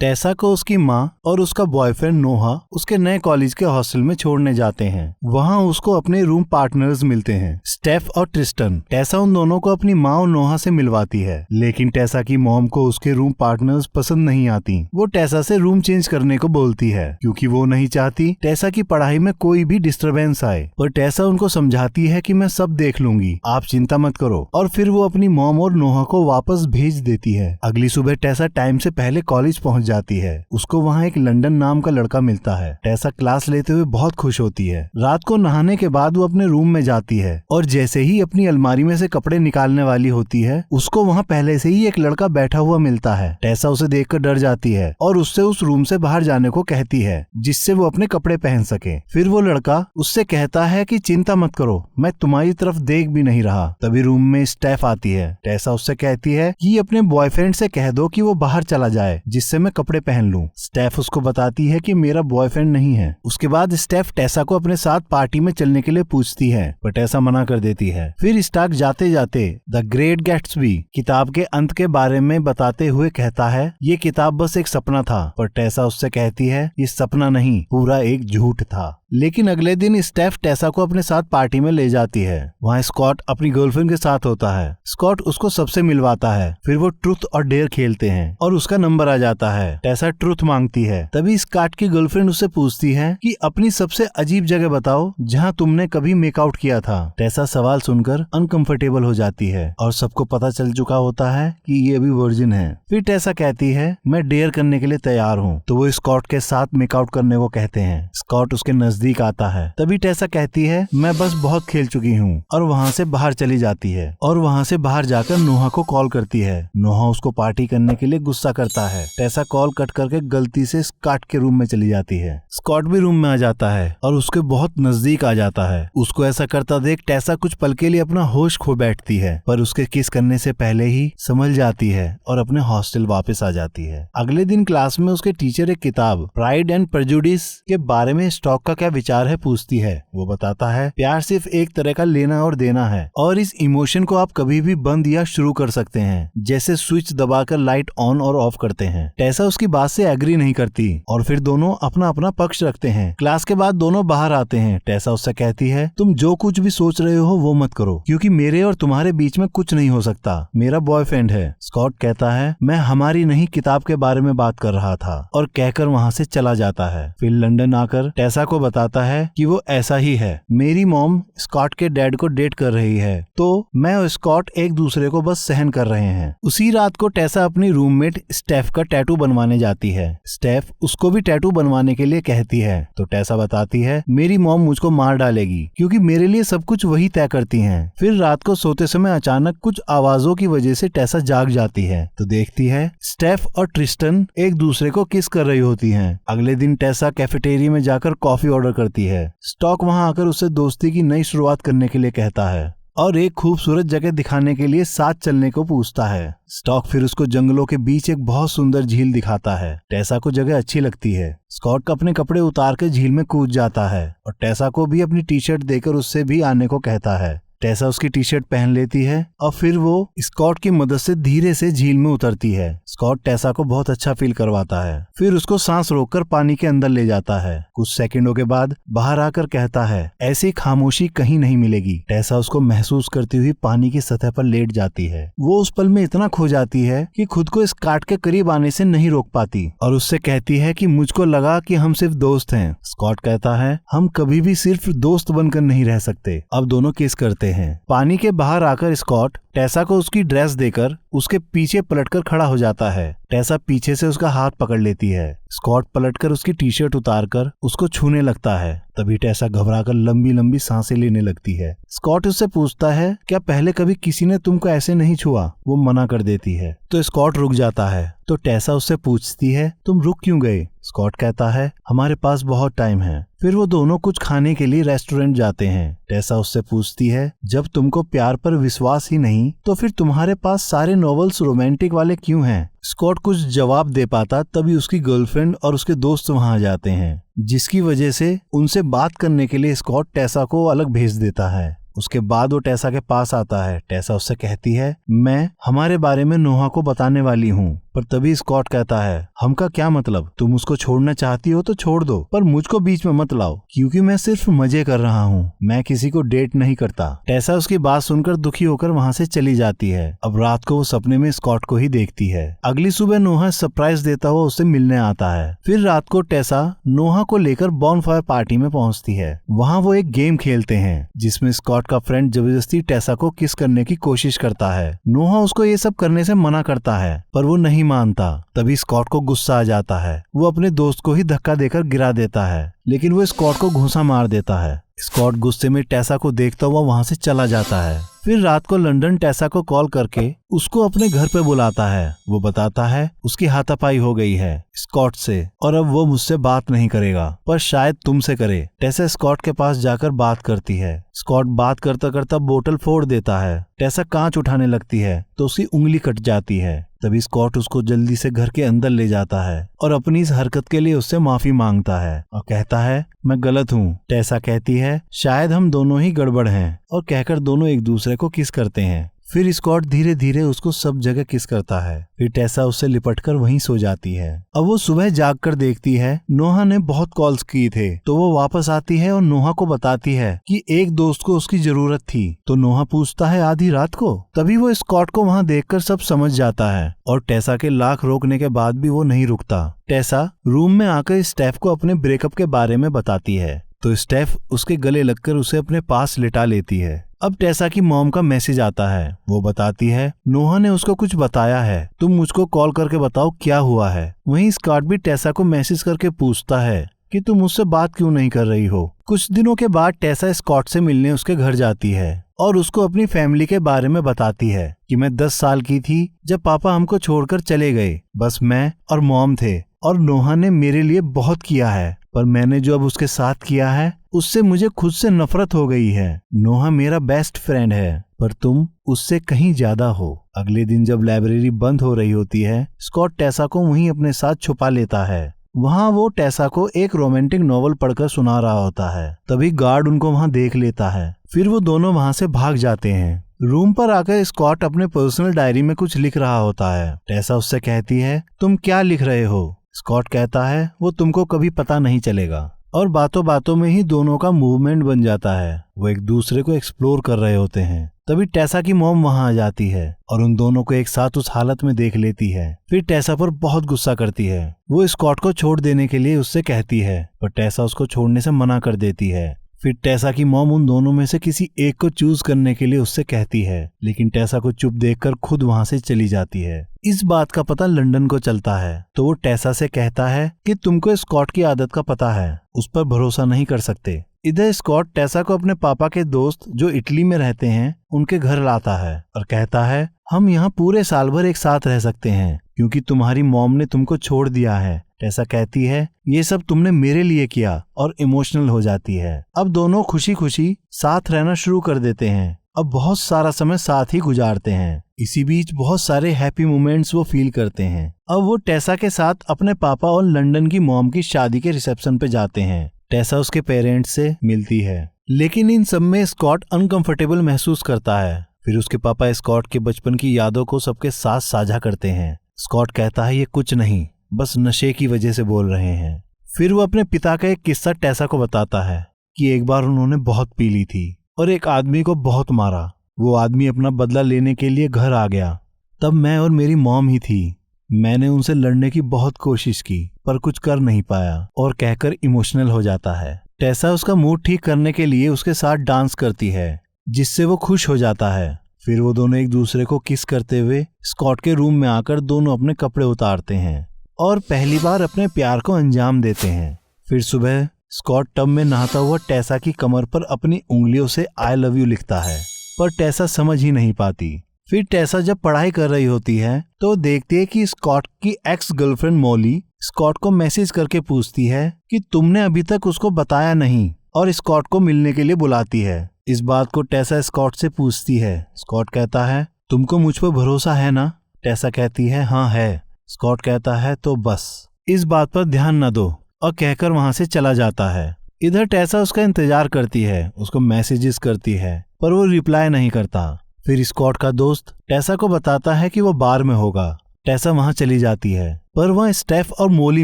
टेसा को उसकी माँ और उसका बॉयफ्रेंड नोहा उसके नए कॉलेज के हॉस्टल में छोड़ने जाते हैं। वहाँ उसको अपने रूम पार्टनर्स मिलते हैं, स्टेफ और ट्रिस्टन। टेसा उन दोनों को अपनी माँ और नोहा से मिलवाती है, लेकिन टेसा की मॉम को उसके रूम पार्टनर्स पसंद नहीं आती। वो टेसा से रूम चेंज करने को बोलती है क्योंकि वो नहीं चाहती टेसा की पढ़ाई में कोई भी डिस्टरबेंस आए। पर टेसा उनको समझाती है कि मैं सब देख लूंगी, आप चिंता मत करो, और फिर वो अपनी मॉम और नोहा को वापस भेज देती है। अगली सुबह टेसा टाइम से पहले कॉलेज पहुंच जाती है। उसको वहाँ एक लंदन नाम का लड़का मिलता है। टेसा क्लास लेते हुए बहुत खुश होती है। रात को नहाने के बाद वो अपने रूम में जाती है और जैसे ही अपनी अलमारी में से कपड़े निकालने वाली होती है, उसको वहाँ पहले से ही एक लड़का बैठा हुआ मिलता है। टेसा उसे देखकर डर जाती है और उससे उस रूम से बाहर जाने को कहती है जिससे वो अपने कपड़े पहन सके। फिर वो लड़का उससे कहता है कि चिंता मत करो, मैं तुम्हारी तरफ देख भी नहीं रहा। तभी रूम में स्टेफ आती है। टेसा उससे कहती है कि अपने बॉयफ्रेंड से कह दो कि वो बाहर चला जाए जिससे मैं कपड़े पहन लूं। स्टेफ उसको बताती है कि मेरा बॉयफ्रेंड नहीं है। उसके बाद स्टेफ टेसा को अपने साथ पार्टी में चलने के लिए पूछती है, पर टेसा मना कर देती है। फिर स्टार्क जाते जाते द ग्रेट गैट्सबी किताब के अंत के बारे में बताते हुए कहता है, ये किताब बस एक सपना था। पर टेसा उससे कहती है, ये सपना नहीं, पूरा एक झूठ था। लेकिन अगले दिन स्टेफ टेसा को अपने साथ पार्टी में ले जाती है। वहाँ स्कॉट अपनी गर्लफ्रेंड के साथ होता है। स्कॉट उसको सबसे मिलवाता है। फिर वो ट्रूथ और डेयर खेलते हैं और उसका नंबर आ जाता है। टेसा ट्रूथ मांगती है। तभी स्कॉट की गर्लफ्रेंड उससे पूछती है कि अपनी सबसे अजीब जगह बताओ जहाँ तुमने कभी मेकआउट किया था। टेसा सवाल सुनकर अनकंफर्टेबल हो जाती है और सबको पता चल चुका होता है कि ये अभी वर्जिन है। फिर टेसा कहती है, मैं डेयर करने के लिए तैयार हूँ। तो वो स्कॉट के साथ मेकआउट करने को कहते हैं। स्कॉट उसके नजदीक आता है। तभी टेसा कहती है, मैं बस बहुत खेल चुकी हूँ, और वहाँ से बाहर चली जाती है। और वहाँ से बाहर जाकर नोहा को कॉल करती है। नोहा उसको पार्टी करने के लिए गुस्सा करता है। टेसा कॉल कट करके गलती से स्कॉट के रूम में चली जाती है। स्कॉट भी रूम में आ जाता है और उसके बहुत नजदीक आ जाता है। उसको ऐसा करता देख टेसा कुछ पल के लिए अपना होश खो बैठती है, पर उसके किस करने से पहले ही संभल जाती है और अपने हॉस्टल वापस आ जाती है। अगले दिन क्लास में उसके टीचर एक किताब प्राइड एंड प्रेजुडिस के बारे में स्टॉक का क्या विचार है पूछती है। वो बताता है, प्यार सिर्फ एक तरह का लेना और देना है और इस इमोशन को आप कभी भी बंद या शुरू कर सकते हैं, जैसे स्विच दबाकर लाइट ऑन और ऑफ करते हैं। टेसा उसकी बात से एग्री नहीं करती और फिर दोनों अपना अपना पक्ष रखते हैं। क्लास के बाद दोनों बाहर आते हैं। टेसा उससे कहती है, तुम जो कुछ भी सोच रहे हो वो मत करो, क्योंकि मेरे और तुम्हारे बीच में कुछ नहीं हो सकता। मेरा बॉयफ्रेंड है। स्कॉट कहता है, मैं हमारी नहीं किताब के बारे में बात कर रहा था, और कहकर वहाँ से चला जाता है। फिर लंदन आकर टेसा को बताता है कि वो ऐसा ही है। मेरी मॉम स्कॉट के डैड को डेट कर रही है, तो मैं और स्कॉट एक दूसरे को बस सहन कर रहे हैं। उसी रात को टेसा अपनी रूममेट स्टेफ का टैटू बनवाने जाती है। स्टेफ उसको भी टैटू बनवाने के लिए कहती है, तो टेसा बताती है, मेरी मॉम मुझको मार डालेगी क्योंकि मेरे लिए सब कुछ वही तय करती हैं। फिर रात को सोते समय अचानक कुछ आवाजों की वजह से टेसा जाग जाती है, तो देखती है स्टेफ और ट्रिस्टन एक दूसरे को किस कर रही होती हैं। अगले दिन टेसा कैफेटेरिया में जाकर कॉफी ऑर्डर करती है। स्टॉक वहां आकर उससे दोस्ती की नई शुरुआत करने के लिए कहता है और एक खूबसूरत जगह दिखाने के लिए साथ चलने को पूछता है। स्टॉक फिर उसको जंगलों के बीच एक बहुत सुंदर झील दिखाता है। टेसा को जगह अच्छी लगती है। स्कॉट अपने कपड़े उतार के झील में कूद जाता है और टेसा को भी अपनी टी शर्ट देकर उससे भी आने को कहता है। टेसा उसकी टी शर्ट पहन लेती है और फिर वो स्कॉट की मदद से धीरे से झील में उतरती है। स्कॉट टेसा को बहुत अच्छा फील करवाता है। फिर उसको सांस रोककर पानी के अंदर ले जाता है। कुछ सेकंडों के बाद बाहर आकर कहता है, ऐसी खामोशी कहीं नहीं मिलेगी। टेसा उसको महसूस करती हुई पानी की सतह पर लेट जाती है। वो उस पल में इतना खो जाती है कि खुद को स्कॉट के करीब आने से नहीं रोक पाती और उससे कहती है कि मुझको लगा कि हम सिर्फ दोस्त हैं। स्कॉट कहता है, हम कभी भी सिर्फ दोस्त बनकर नहीं रह सकते। अब दोनों किस करते हैं। पानी के बाहर आकर स्कॉट टेसा को उसकी ड्रेस देकर उसके पीछे पलटकर खड़ा हो जाता है। टेसा पीछे से उसका हाथ पकड़ लेती है। स्कॉट पलटकर उसकी टी शर्ट उतारकर उसको छूने लगता है। तभी टेसा घबराकर लंबी लंबी सांसें लेने लगती है। स्कॉट उससे पूछता है, क्या पहले कभी किसी ने तुमको ऐसे नहीं छुआ? वो मना कर देती है। तो स्कॉट रुक जाता है। तो टेसा उससे पूछती है, तुम रुक क्यों गए? स्कॉट कहता है, हमारे पास बहुत टाइम है। फिर वो दोनों कुछ खाने के लिए रेस्टोरेंट जाते हैं। टेसा उससे पूछती है, जब तुमको प्यार पर विश्वास ही नहीं तो फिर तुम्हारे पास सारे नॉवेल्स रोमांटिक वाले क्यों हैं? स्कॉट कुछ जवाब दे पाता तभी उसकी गर्लफ्रेंड और उसके दोस्त वहां आ जाते हैं, जिसकी वजह से उनसे बात करने के लिए स्कॉट टेसा को अलग भेज देता है। उसके बाद वो टेसा के पास आता है। टेसा उससे कहती है, मैं हमारे बारे में नोहा को बताने वाली हूँ। पर तभी स्कॉट कहता है, हमका क्या मतलब, तुम उसको छोड़ना चाहती हो तो छोड़ दो, पर मुझको बीच में मत लाओ, क्योंकि मैं सिर्फ मजे कर रहा हूँ, मैं किसी को डेट नहीं करता। टेसा उसकी बात सुनकर दुखी होकर वहाँ से चली जाती है। अब रात को वो सपने में स्कॉट को ही देखती है। अगली सुबह नोहा सरप्राइज देता हुआ उससे मिलने आता है। फिर रात को टेसा नोहा को लेकर बॉनफायर पार्टी में पहुंचती है। वहाँ वो एक गेम खेलते हैं जिसमें स्कॉट का फ्रेंड जबरदस्ती टेसा को किस करने की कोशिश करता है। नोहा उसको ये सब करने से मना करता है, पर वो नहीं मानता। तभी स्कॉट को गुस्सा आ जाता है। वो अपने दोस्त को ही धक्का देकर गिरा देता है, लेकिन वो स्कॉट को घूंसा मार देता है। स्कॉट गुस्से में टेसा को देखता हुआ वहाँ से चला जाता है। फिर रात को लंदन टेसा को कॉल करके उसको अपने घर पे बुलाता है। वो बताता है उसकी हाथापाई हो गई है स्कॉट से और अब वो मुझसे बात नहीं करेगा, पर शायद तुमसे करे। टेसा स्कॉट के पास जाकर बात करती है। स्कॉट बात करता करता बोतल फोड़ देता है। टेसा कांच उठाने लगती है तो उसकी उंगली कट जाती है। तभी स्कॉट उसको जल्दी से घर के अंदर ले जाता है और अपनी इस हरकत के लिए उससे माफी मांगता है और कहता है, मैं गलत हूँ। टेसा कहती है, शायद हम दोनों ही गड़बड़ हैं, और कहकर दोनों एक दूसरे को किस करते हैं। फिर स्कॉट धीरे धीरे उसको सब जगह किस करता है। फिर टेसा उससे लिपटकर वहीं सो जाती है। अब वो सुबह जाग कर देखती है नोहा ने बहुत कॉल्स किए थे, तो वो वापस आती है और नोहा को बताती है कि एक दोस्त को उसकी जरूरत थी। तो नोहा पूछता है आधी रात को। तभी वो स्कॉट को वहाँ देखकर सब समझ जाता है और टेसा के लाख रोकने के बाद भी वो नहीं रुकता। टेसा रूम में आकर स्टेफ को अपने ब्रेकअप के बारे में बताती है, तो स्टेफ उसके गले लगकर उसे अपने पास लिटा लेती है। अब टेसा की मॉम का मैसेज आता है। वो बताती है, नोहा ने उसको कुछ बताया है, तुम मुझको कॉल करके बताओ क्या हुआ है। वहीं स्कॉट भी टेसा को मैसेज करके पूछता है कि तुम मुझसे बात क्यों नहीं कर रही हो। कुछ दिनों के बाद टेसा स्कॉट से मिलने उसके घर जाती है और उसको अपनी फैमिली के बारे में बताती है कि मैं 10 साल की थी जब पापा हमको छोड़कर चले गए। बस मैं और मॉम थे और नोहा ने मेरे लिए बहुत किया है, पर मैंने जो अब उसके साथ किया है उससे मुझे खुद से नफरत हो गई है। नोहा मेरा बेस्ट फ्रेंड है, पर तुम उससे कहीं ज्यादा हो। अगले दिन जब लाइब्रेरी बंद हो रही होती है, स्कॉट टेसा को वहीं अपने साथ छुपा लेता है। वहाँ वो टेसा को एक रोमांटिक नॉवल पढ़कर सुना रहा होता है। तभी गार्ड उनको वहाँ देख लेता है। फिर वो दोनों वहाँ से भाग जाते हैं। रूम पर आकर स्कॉट अपने पर्सनल डायरी में कुछ लिख रहा होता है। टेसा उससे कहती है, तुम क्या लिख रहे हो। स्कॉट कहता है, वो तुमको कभी पता नहीं चलेगा। और बातों बातों में ही दोनों का मूवमेंट बन जाता है। वो एक दूसरे को एक्सप्लोर कर रहे होते हैं। तभी टेसा की मॉम वहां आ जाती है और उन दोनों को एक साथ उस हालत में देख लेती है। फिर टेसा पर बहुत गुस्सा करती है। वो स्कॉट को छोड़ देने के लिए उससे कहती है, पर टेसा उसको छोड़ने से मना कर देती है। फिर टेसा की मॉम उन दोनों में से किसी एक को चूज करने के लिए उससे कहती है, लेकिन टेसा को चुप देखकर खुद वहां से चली जाती है। इस बात का पता लंदन को चलता है, तो वो टेसा से कहता है कि तुमको स्कॉट की आदत का पता है, उस पर भरोसा नहीं कर सकते। इधर स्कॉट टेसा को अपने पापा के दोस्त जो इटली में रहते हैं उनके घर लाता है और कहता है, हम यहाँ पूरे साल भर एक साथ रह सकते हैं क्योंकि तुम्हारी मॉम ने तुमको छोड़ दिया है। टेसा कहती है, ये सब तुमने मेरे लिए किया, और इमोशनल हो जाती है। अब दोनों खुशी खुशी साथ रहना शुरू कर देते हैं। अब बहुत सारा समय साथ ही गुजारते हैं। इसी बीच बहुत सारे हैप्पी मोमेंट्स वो फील करते हैं। अब वो टेसा के साथ अपने पापा और लंदन की मॉम की शादी के रिसेप्शन पे जाते हैं। टेसा उसके पेरेंट्स से मिलती है, लेकिन इन सब में स्कॉट अनकंफर्टेबल महसूस करता है। फिर उसके पापा स्कॉट के बचपन की यादों को सबके साथ साझा करते हैं। स्कॉट कहता है, ये कुछ नहीं, बस नशे की वजह से बोल रहे हैं। फिर वो अपने पिता का एक किस्सा टेसा को बताता है कि एक बार उन्होंने बहुत पी ली थी और एक आदमी को बहुत मारा। वो आदमी अपना बदला लेने के लिए घर आ गया। तब मैं और मेरी मॉम ही थी। मैंने उनसे लड़ने की बहुत कोशिश की, पर कुछ कर नहीं पाया, और कहकर इमोशनल हो जाता है। टेसा उसका मूड ठीक करने के लिए उसके साथ डांस करती है, जिससे वो खुश हो जाता है। फिर वो दोनों एक दूसरे को किस करते हुए स्कॉट के रूम में आकर दोनों अपने कपड़े उतारते हैं और पहली बार अपने प्यार को अंजाम देते हैं। फिर सुबह स्कॉट टब में नहाता हुआ टेसा की कमर पर अपनी उंगलियों से आई लव यू लिखता है, पर टेसा समझ ही नहीं पाती। फिर टेसा जब पढ़ाई कर रही होती है तो देखती है कि स्कॉट की एक्स गर्लफ्रेंड मॉली स्कॉट को मैसेज करके पूछती है कि तुमने अभी तक उसको बताया नहीं, और स्कॉट को मिलने के लिए बुलाती है। इस बात को टेसा स्कॉट से पूछती है। स्कॉट कहता है, तुमको मुझ पर भरोसा है ना। टेसा कहती है, हाँ है। स्कॉट कहता है, तो बस इस बात पर ध्यान न दो, और कहकर वहां से चला जाता है। इधर टेसा उसका इंतजार करती है, उसको मैसेजेस करती है, पर वो रिप्लाई नहीं करता। फिर स्कॉट का दोस्त टेसा को बताता है कि वो बार में होगा, टेसा वहाँ चली जाती है, पर वहाँ स्टेफ और मोली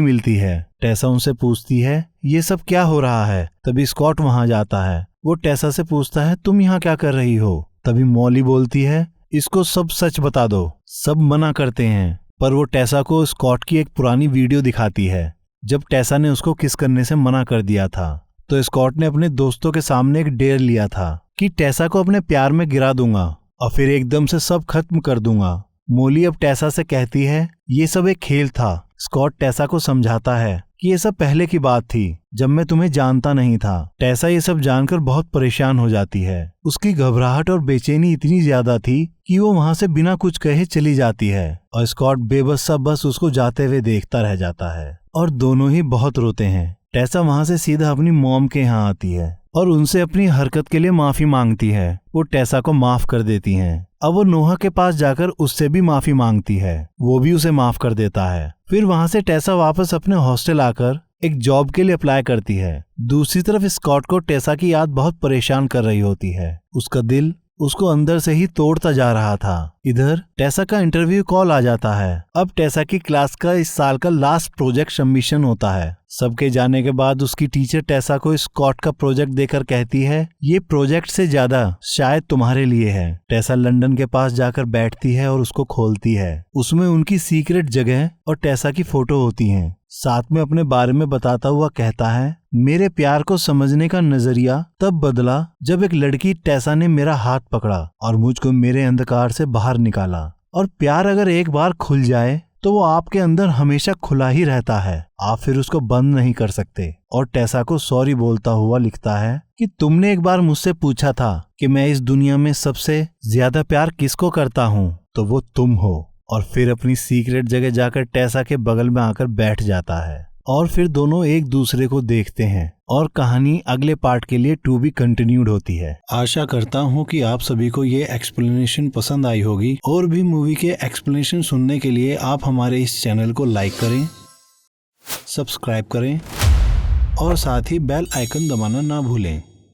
मिलती है। टेसा उनसे पूछती है ये सब क्या हो रहा है। तभी स्कॉट वहाँ जाता है। वो टेसा से पूछता है तुम यहाँ क्या कर रही हो। तभी मोली बोलती है इसको सब सच बता दो। सब मना करते हैं, पर वो टेसा को स्कॉट की एक पुरानी वीडियो दिखाती है जब टेसा ने उसको किस करने से मना कर दिया था। तो स्कॉट ने अपने दोस्तों के सामने एक डेयर लिया था कि टेसा को अपने प्यार में गिरा दूंगा और फिर एकदम से सब खत्म कर दूंगा। मोली अब टेसा से कहती है ये सब एक खेल था। स्कॉट टेसा को समझाता है कि ये सब पहले की बात थी जब मैं तुम्हें जानता नहीं था। टेसा ये सब जानकर बहुत परेशान हो जाती है। उसकी घबराहट और बेचैनी इतनी ज्यादा थी कि वो वहाँ से बिना कुछ कहे चली जाती है और स्कॉट बेबस सा बस उसको जाते हुए देखता रह जाता है और दोनों ही बहुत रोते हैं। टेसा वहाँ से सीधा अपनी मॉम के यहाँ आती है और उनसे अपनी हरकत के लिए माफी मांगती है। वो टेसा को माफ कर देती हैं। अब वो नोहा के पास जाकर उससे भी माफी मांगती है। वो भी उसे माफ कर देता है। फिर वहाँ से टेसा वापस अपने हॉस्टल आकर एक जॉब के लिए अप्लाई करती है। दूसरी तरफ स्कॉट को टेसा की याद बहुत परेशान कर रही होती है। उसका दिल उसको अंदर से ही तोड़ता जा रहा था। इधर टेसा का इंटरव्यू कॉल आ जाता है। अब टेसा की क्लास का इस साल का लास्ट प्रोजेक्ट सबमिशन होता है। सबके जाने के बाद उसकी टीचर टेसा को स्कॉट का प्रोजेक्ट देकर कहती है ये प्रोजेक्ट से ज्यादा शायद तुम्हारे लिए है। टेसा लंदन के पास जाकर बैठती है और उसको खोलती है। उसमें उनकी सीक्रेट जगह और टेसा की फोटो होती है। साथ में अपने बारे में बताता हुआ कहता है मेरे प्यार को समझने का नजरिया तब बदला जब एक लड़की टेसा ने मेरा हाथ पकड़ा और मुझको मेरे अंधकार से बाहर निकाला। और प्यार अगर एक बार खुल जाए तो वो आपके अंदर हमेशा खुला ही रहता है। आप फिर उसको बंद नहीं कर सकते। और टेसा को सॉरी बोलता हुआ लिखता है कि तुमने एक बार मुझसे पूछा था कि मैं इस दुनिया में सबसे ज्यादा प्यार किसको करता हूँ, तो वो तुम हो। और फिर अपनी सीक्रेट जगह जाकर टेसा के बगल में आकर बैठ जाता है और फिर दोनों एक दूसरे को देखते हैं और कहानी अगले पार्ट के लिए टू बी कंटिन्यूड होती है। आशा करता हूँ कि आप सभी को ये एक्सप्लेनेशन पसंद आई होगी। और भी मूवी के एक्सप्लेनेशन सुनने के लिए आप हमारे इस चैनल को लाइक करें, सब्सक्राइब करें और साथ ही बेल आइकन दबाना ना भूलें।